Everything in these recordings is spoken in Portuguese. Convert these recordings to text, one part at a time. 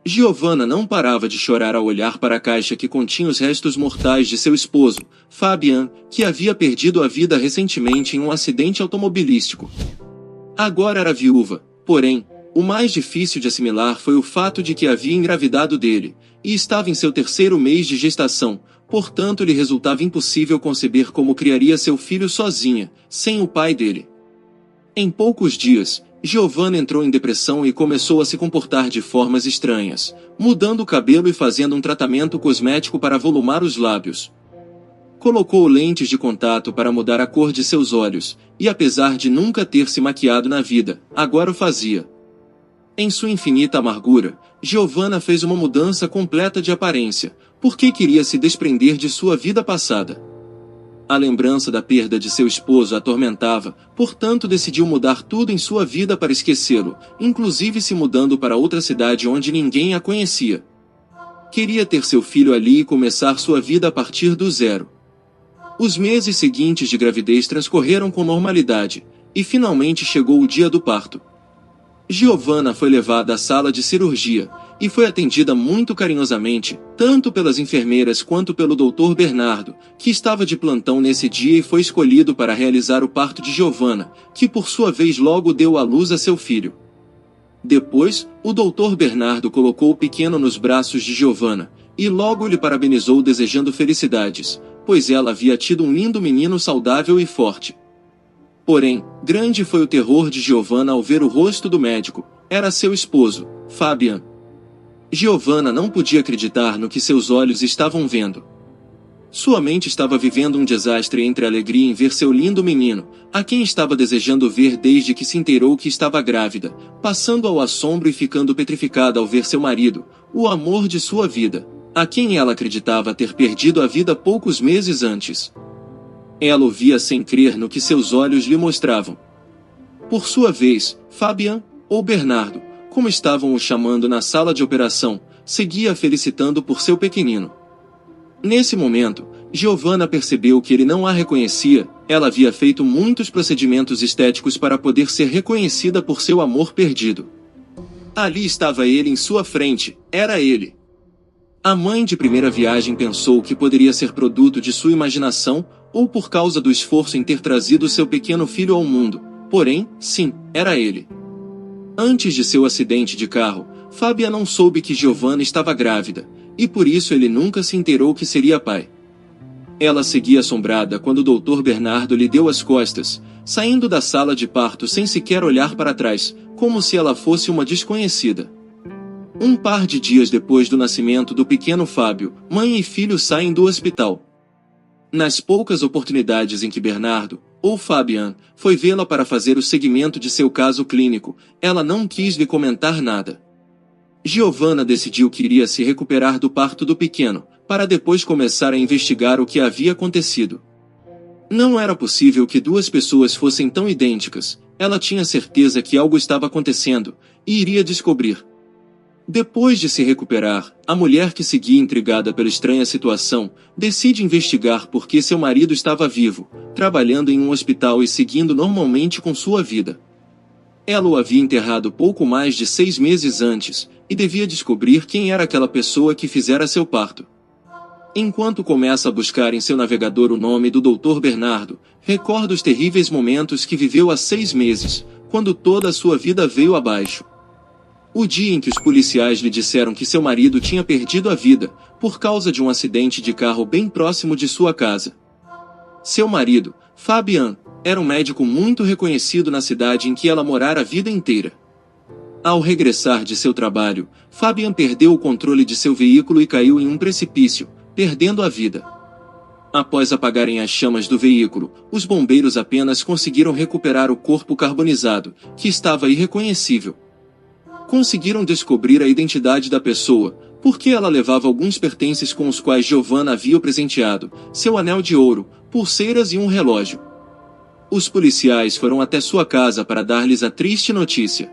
Giovanna não parava de chorar ao olhar para a caixa que continha os restos mortais de seu esposo, Fabian, que havia perdido a vida recentemente em um acidente automobilístico. Agora era viúva, porém, o mais difícil de assimilar foi o fato de que havia engravidado dele, e estava em seu terceiro mês de gestação, portanto lhe resultava impossível conceber como criaria seu filho sozinha, sem o pai dele. Em poucos dias, Giovanna entrou em depressão e começou a se comportar de formas estranhas, mudando o cabelo e fazendo um tratamento cosmético para volumar os lábios. Colocou lentes de contato para mudar a cor de seus olhos, e apesar de nunca ter se maquiado na vida, agora o fazia. Em sua infinita amargura, Giovanna fez uma mudança completa de aparência, porque queria se desprender de sua vida passada. A lembrança da perda de seu esposo a atormentava, portanto decidiu mudar tudo em sua vida para esquecê-lo, inclusive se mudando para outra cidade onde ninguém a conhecia. Queria ter seu filho ali e começar sua vida a partir do zero. Os meses seguintes de gravidez transcorreram com normalidade, e finalmente chegou o dia do parto. Giovanna foi levada à sala de cirurgia, e foi atendida muito carinhosamente, tanto pelas enfermeiras quanto pelo Dr. Bernardo, que estava de plantão nesse dia e foi escolhido para realizar o parto de Giovanna, que por sua vez logo deu à luz a seu filho. Depois, o Dr. Bernardo colocou o pequeno nos braços de Giovanna, e logo lhe parabenizou desejando felicidades, pois ela havia tido um lindo menino saudável e forte. Porém, grande foi o terror de Giovanna ao ver o rosto do médico. Era seu esposo, Fabian. Giovanna não podia acreditar no que seus olhos estavam vendo. Sua mente estava vivendo um desastre entre a alegria em ver seu lindo menino, a quem estava desejando ver desde que se inteirou que estava grávida, passando ao assombro e ficando petrificada ao ver seu marido, o amor de sua vida, a quem ela acreditava ter perdido a vida poucos meses antes. Ela o via sem crer no que seus olhos lhe mostravam. Por sua vez, Fabian, ou Bernardo, como estavam o chamando na sala de operação, seguia felicitando por seu pequenino. Nesse momento, Giovanna percebeu que ele não a reconhecia. Ela havia feito muitos procedimentos estéticos para poder ser reconhecida por seu amor perdido. Ali estava ele em sua frente, era ele. A mãe de primeira viagem pensou que poderia ser produto de sua imaginação, ou por causa do esforço em ter trazido seu pequeno filho ao mundo, porém, sim, era ele. Antes de seu acidente de carro, Fabian não soube que Giovanna estava grávida, e por isso ele nunca se inteirou que seria pai. Ela seguia assombrada quando o Dr. Bernardo lhe deu as costas, saindo da sala de parto sem sequer olhar para trás, como se ela fosse uma desconhecida. Um par de dias depois do nascimento do pequeno Fábio, mãe e filho saem do hospital. Nas poucas oportunidades em que Bernardo, ou Fabian, foi vê-la para fazer o seguimento de seu caso clínico, ela não quis lhe comentar nada. Giovanna decidiu que iria se recuperar do parto do pequeno, para depois começar a investigar o que havia acontecido. Não era possível que duas pessoas fossem tão idênticas. Ela tinha certeza que algo estava acontecendo, e iria descobrir. Depois de se recuperar, a mulher que seguia intrigada pela estranha situação, decide investigar por que seu marido estava vivo, trabalhando em um hospital e seguindo normalmente com sua vida. Ela o havia enterrado pouco mais de 6 meses antes, e devia descobrir quem era aquela pessoa que fizera seu parto. Enquanto começa a buscar em seu navegador o nome do Dr. Bernardo, recorda os terríveis momentos que viveu há 6 meses, quando toda a sua vida veio abaixo. O dia em que os policiais lhe disseram que seu marido tinha perdido a vida, por causa de um acidente de carro bem próximo de sua casa. Seu marido, Fabian, era um médico muito reconhecido na cidade em que ela morara a vida inteira. Ao regressar de seu trabalho, Fabian perdeu o controle de seu veículo e caiu em um precipício, perdendo a vida. Após apagarem as chamas do veículo, os bombeiros apenas conseguiram recuperar o corpo carbonizado, que estava irreconhecível. Conseguiram descobrir a identidade da pessoa, porque ela levava alguns pertences com os quais Giovanna havia o presenteado, seu anel de ouro, pulseiras e um relógio. Os policiais foram até sua casa para dar-lhes a triste notícia.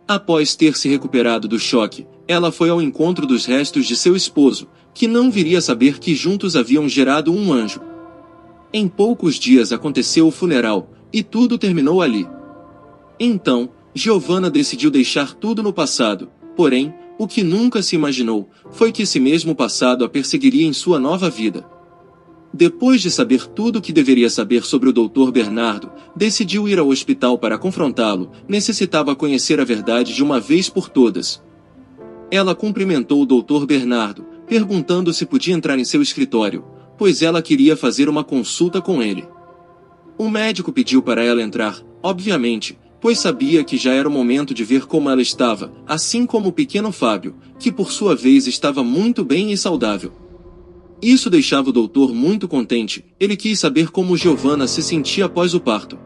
Após ter se recuperado do choque, ela foi ao encontro dos restos de seu esposo, que não viria saber que juntos haviam gerado um anjo. Em poucos dias aconteceu o funeral, e tudo terminou ali. Então, Giovanna decidiu deixar tudo no passado, porém, O que nunca se imaginou foi que esse mesmo passado a perseguiria em sua nova vida. Depois de saber tudo o que deveria saber sobre o Dr. Bernardo, decidiu ir ao hospital para confrontá-lo. Necessitava conhecer a verdade de uma vez por todas. Ela cumprimentou o Dr. Bernardo, perguntando se podia entrar em seu escritório, pois ela queria fazer uma consulta com ele. O médico pediu para ela entrar, obviamente, pois sabia que já era o momento de ver como ela estava, assim como o pequeno Fábio, que por sua vez estava muito bem e saudável. Isso deixava o doutor muito contente. Ele quis saber como Giovanna se sentia após o parto.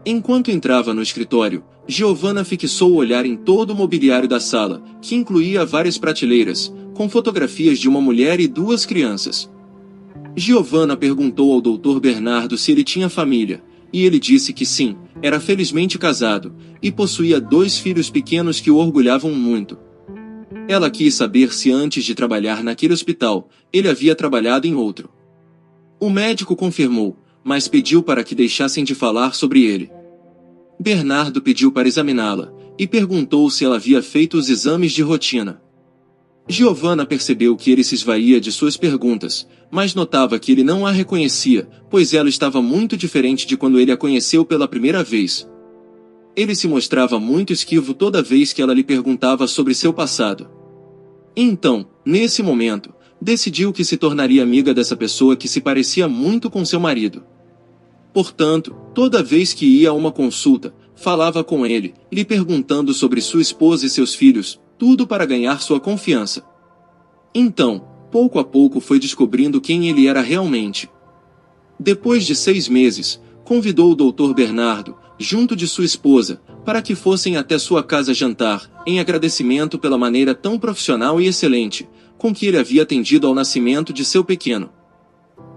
Enquanto entrava no escritório, Giovanna fixou o olhar em todo o mobiliário da sala, que incluía várias prateleiras, com fotografias de uma mulher e 2 crianças. Giovanna perguntou ao Dr. Bernardo se ele tinha família, e ele disse que sim, era felizmente casado, e possuía 2 filhos pequenos que o orgulhavam muito. Ela quis saber se antes de trabalhar naquele hospital, ele havia trabalhado em outro. O médico confirmou, mas pediu para que deixassem de falar sobre ele. Bernardo pediu para examiná-la, e perguntou se ela havia feito os exames de rotina. Giovanna percebeu que ele se esvaía de suas perguntas, mas notava que ele não a reconhecia, pois ela estava muito diferente de quando ele a conheceu pela primeira vez. Ele se mostrava muito esquivo toda vez que ela lhe perguntava sobre seu passado. Então, nesse momento, decidiu que se tornaria amiga dessa pessoa que se parecia muito com seu marido. Portanto, toda vez que ia a uma consulta, falava com ele, lhe perguntando sobre sua esposa e seus filhos, tudo para ganhar sua confiança. Então, pouco a pouco foi descobrindo quem ele era realmente. Depois de 6 meses, convidou o Dr. Bernardo, junto de sua esposa, para que fossem até sua casa jantar, em agradecimento pela maneira tão profissional e excelente, com que ele havia atendido ao nascimento de seu pequeno.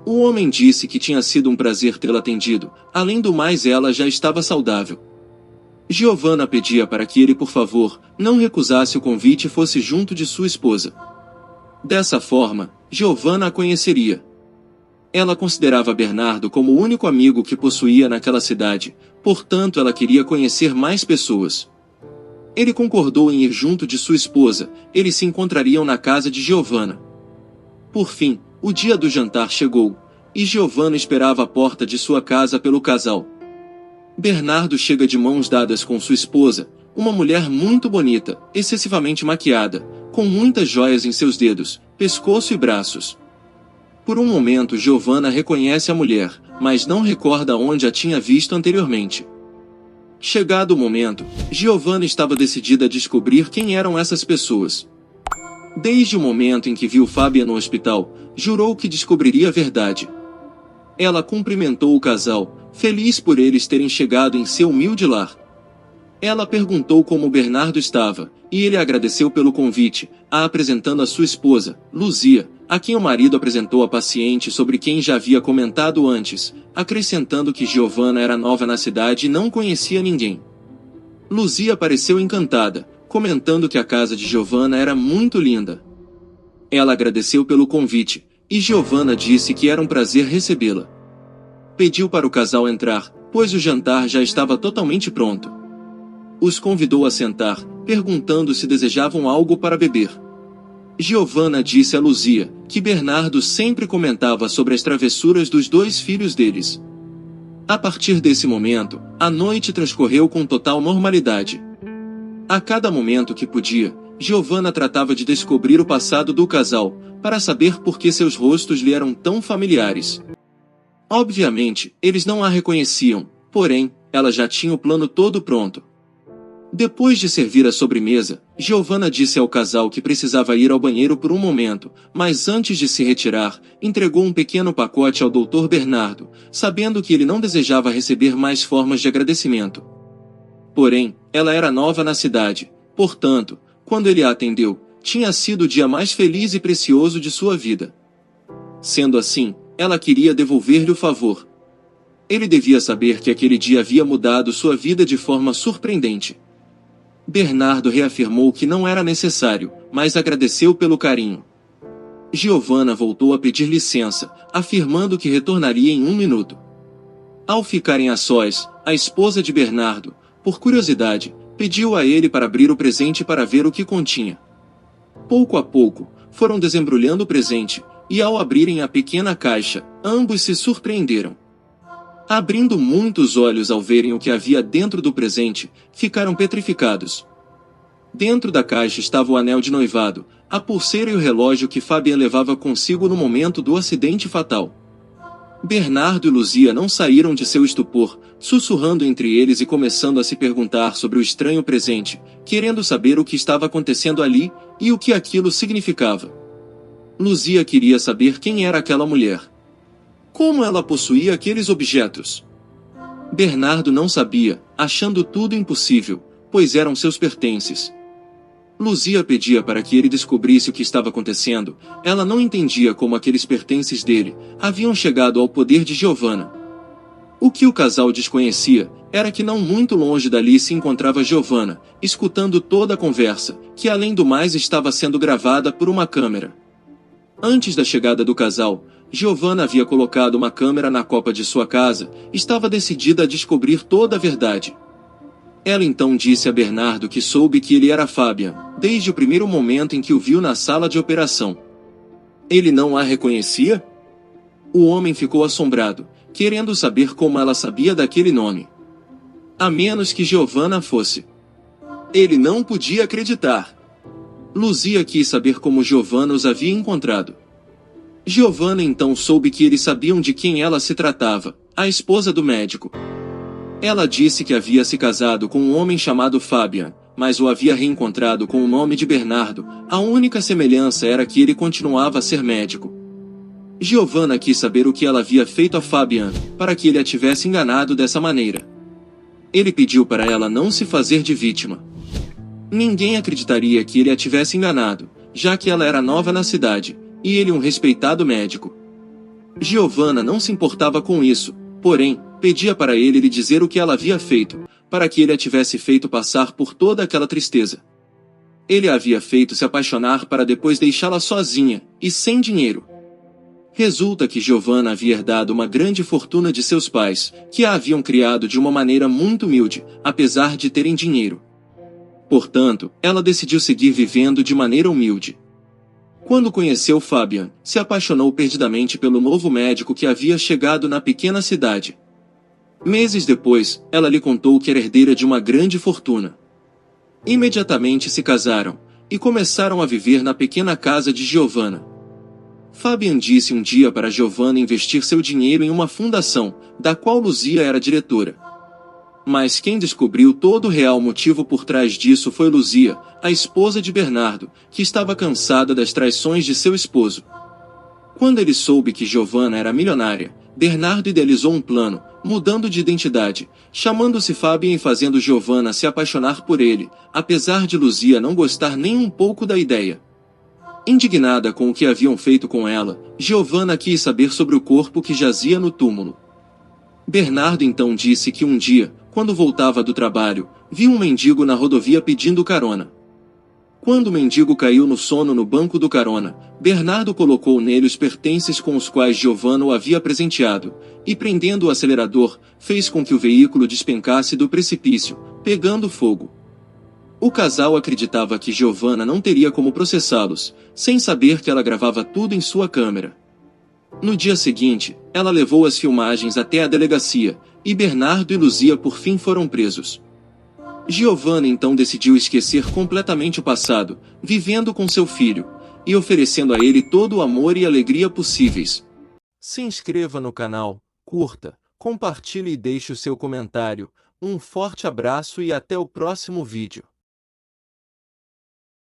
O homem disse que tinha sido um prazer tê-la atendido, além do mais ela já estava saudável. Giovanna pedia para que ele, por favor, não recusasse o convite e fosse junto de sua esposa. Dessa forma, Giovanna a conheceria. Ela considerava Bernardo como o único amigo que possuía naquela cidade, portanto ela queria conhecer mais pessoas. Ele concordou em ir junto de sua esposa, eles se encontrariam na casa de Giovanna. Por fim, o dia do jantar chegou, e Giovanna esperava à porta de sua casa pelo casal. Bernardo chega de mãos dadas com sua esposa, uma mulher muito bonita, excessivamente maquiada, com muitas joias em seus dedos, pescoço e braços. Por um momento Giovanna reconhece a mulher, mas não recorda onde a tinha visto anteriormente. Chegado o momento, Giovanna estava decidida a descobrir quem eram essas pessoas. Desde o momento em que viu Fábia no hospital, jurou que descobriria a verdade. Ela cumprimentou o casal, feliz por eles terem chegado em seu humilde lar. Ela perguntou como Bernardo estava, e ele agradeceu pelo convite, a apresentando a sua esposa, Luzia, a quem o marido apresentou a paciente sobre quem já havia comentado antes, acrescentando que Giovanna era nova na cidade e não conhecia ninguém. Luzia pareceu encantada, comentando que a casa de Giovanna era muito linda. Ela agradeceu pelo convite, e Giovanna disse que era um prazer recebê-la. Pediu para o casal entrar, pois o jantar já estava totalmente pronto. Os convidou a sentar, perguntando se desejavam algo para beber. Giovanna disse a Luzia que Bernardo sempre comentava sobre as travessuras dos 2 filhos deles. A partir desse momento, a noite transcorreu com total normalidade. A cada momento que podia, Giovanna tratava de descobrir o passado do casal, para saber por que seus rostos lhe eram tão familiares. Obviamente, eles não a reconheciam, porém, ela já tinha o plano todo pronto. Depois de servir a sobremesa, Giovanna disse ao casal que precisava ir ao banheiro por um momento, mas antes de se retirar, entregou um pequeno pacote ao Dr. Bernardo, sabendo que ele não desejava receber mais formas de agradecimento. Porém, ela era nova na cidade, portanto, quando ele a atendeu, tinha sido o dia mais feliz e precioso de sua vida. Sendo assim, ela queria devolver-lhe o favor. Ele devia saber que aquele dia havia mudado sua vida de forma surpreendente. Bernardo reafirmou que não era necessário, mas agradeceu pelo carinho. Giovanna voltou a pedir licença, afirmando que retornaria em 1 minuto. Ao ficarem a sós, a esposa de Bernardo, por curiosidade, pediu a ele para abrir o presente para ver o que continha. Pouco a pouco, foram desembrulhando o presente, e ao abrirem a pequena caixa, ambos se surpreenderam. Abrindo muitos olhos ao verem o que havia dentro do presente, ficaram petrificados. Dentro da caixa estava o anel de noivado, a pulseira e o relógio que Fabian levava consigo no momento do acidente fatal. Bernardo e Luzia não saíram de seu estupor, sussurrando entre eles e começando a se perguntar sobre o estranho presente, querendo saber o que estava acontecendo ali e o que aquilo significava. Luzia queria saber quem era aquela mulher. Como ela possuía aqueles objetos? Bernardo não sabia, achando tudo impossível, pois eram seus pertences. Luzia pedia para que ele descobrisse o que estava acontecendo. Ela não entendia como aqueles pertences dele haviam chegado ao poder de Giovanna. O que o casal desconhecia era que não muito longe dali se encontrava Giovanna, escutando toda a conversa, que além do mais estava sendo gravada por uma câmera. Antes da chegada do casal, Giovanna havia colocado uma câmera na copa de sua casa, estava decidida a descobrir toda a verdade. Ela então disse a Bernardo que soube que ele era Fabian, desde o primeiro momento em que o viu na sala de operação. Ele não a reconhecia? O homem ficou assombrado, querendo saber como ela sabia daquele nome. A menos que Giovanna fosse. Ele não podia acreditar. Luzia quis saber como Giovanna os havia encontrado. Giovanna então soube que eles sabiam de quem ela se tratava, a esposa do médico. Ela disse que havia se casado com um homem chamado Fabian, mas o havia reencontrado com o nome de Bernardo. A única semelhança era que ele continuava a ser médico. Giovanna quis saber o que ela havia feito a Fabian, para que ele a tivesse enganado dessa maneira. Ele pediu para ela não se fazer de vítima. Ninguém acreditaria que ele a tivesse enganado, já que ela era nova na cidade, e ele um respeitado médico. Giovanna não se importava com isso, porém, pedia para ele lhe dizer o que ela havia feito, para que ele a tivesse feito passar por toda aquela tristeza. Ele a havia feito se apaixonar para depois deixá-la sozinha, e sem dinheiro. Resulta que Giovanna havia herdado uma grande fortuna de seus pais, que a haviam criado de uma maneira muito humilde, apesar de terem dinheiro. Portanto, ela decidiu seguir vivendo de maneira humilde. Quando conheceu Fabian, se apaixonou perdidamente pelo novo médico que havia chegado na pequena cidade. Meses depois, ela lhe contou que era herdeira de uma grande fortuna. Imediatamente se casaram, e começaram a viver na pequena casa de Giovanna. Fabian disse um dia para Giovanna investir seu dinheiro em uma fundação, da qual Luzia era diretora. Mas quem descobriu todo o real motivo por trás disso foi Luzia, a esposa de Bernardo, que estava cansada das traições de seu esposo. Quando ele soube que Giovanna era milionária, Bernardo idealizou um plano, mudando de identidade, chamando-se Fabian e fazendo Giovanna se apaixonar por ele, apesar de Luzia não gostar nem um pouco da ideia. Indignada com o que haviam feito com ela, Giovanna quis saber sobre o corpo que jazia no túmulo. Bernardo então disse que um dia, quando voltava do trabalho, viu um mendigo na rodovia pedindo carona. Quando o mendigo caiu no sono no banco do carona, Bernardo colocou nele os pertences com os quais Giovanna o havia presenteado, e prendendo o acelerador, fez com que o veículo despencasse do precipício, pegando fogo. O casal acreditava que Giovanna não teria como processá-los, sem saber que ela gravava tudo em sua câmera. No dia seguinte, ela levou as filmagens até a delegacia, e Bernardo e Luzia por fim foram presos. Giovanna então decidiu esquecer completamente o passado, vivendo com seu filho, e oferecendo a ele todo o amor e alegria possíveis. Se inscreva no canal, curta, compartilhe e deixe o seu comentário. Um forte abraço e até o próximo vídeo.